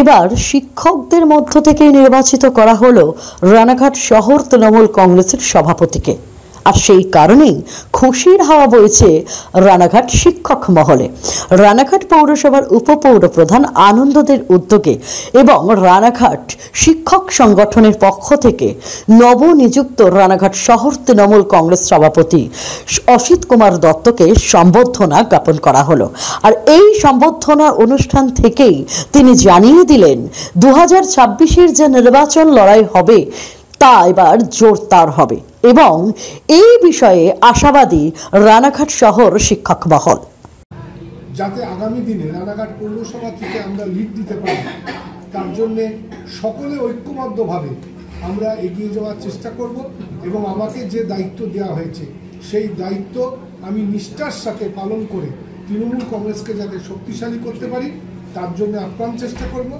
এবার শিক্ষকদের মধ্য থেকেই নির্বাচিত করা হলো রানাঘাট শহর তৃণমূল কংগ্রেসের সভাপতিকে। আর সেই কারণেই খুশির হাওয়া বইছে রানাঘাট শিক্ষক মহলে। রানাঘাট পৌরসভার উপপৌর প্রধান আনন্দদের উদ্যোগে এবং রানাঘাট শিক্ষক সংগঠনের পক্ষ থেকে নবনিযুক্ত রানাঘাট শহর তৃণমূল কংগ্রেস সভাপতি অসিত কুমার দত্তকে সম্বর্ধনা জ্ঞাপন করা হলো। আর এই সম্বর্ধনা অনুষ্ঠান থেকেই তিনি জানিয়ে দিলেন 2026-এর যে নির্বাচন লড়াই হবে তা এবার জোরদার হবে এবং এই বিষয়ে আশাবাদী রানাঘাট শহর শিক্ষক মহল। যাতে আগামী দিনে রানাঘাট পৌরসভা থেকে আমরা লিড দিতে পারি, তার জন্য সকলে ঐক্যবদ্ধভাবে আমরা এগিয়ে যাওয়ার চেষ্টা করব এবং আমাকে যে দায়িত্ব দেওয়া হয়েছে সেই দায়িত্ব আমি নিষ্ঠার সাথে পালন করে তৃণমূল কংগ্রেসকে যাতে শক্তিশালী করতে পারি তার জন্য আপ্রাণ চেষ্টা করব।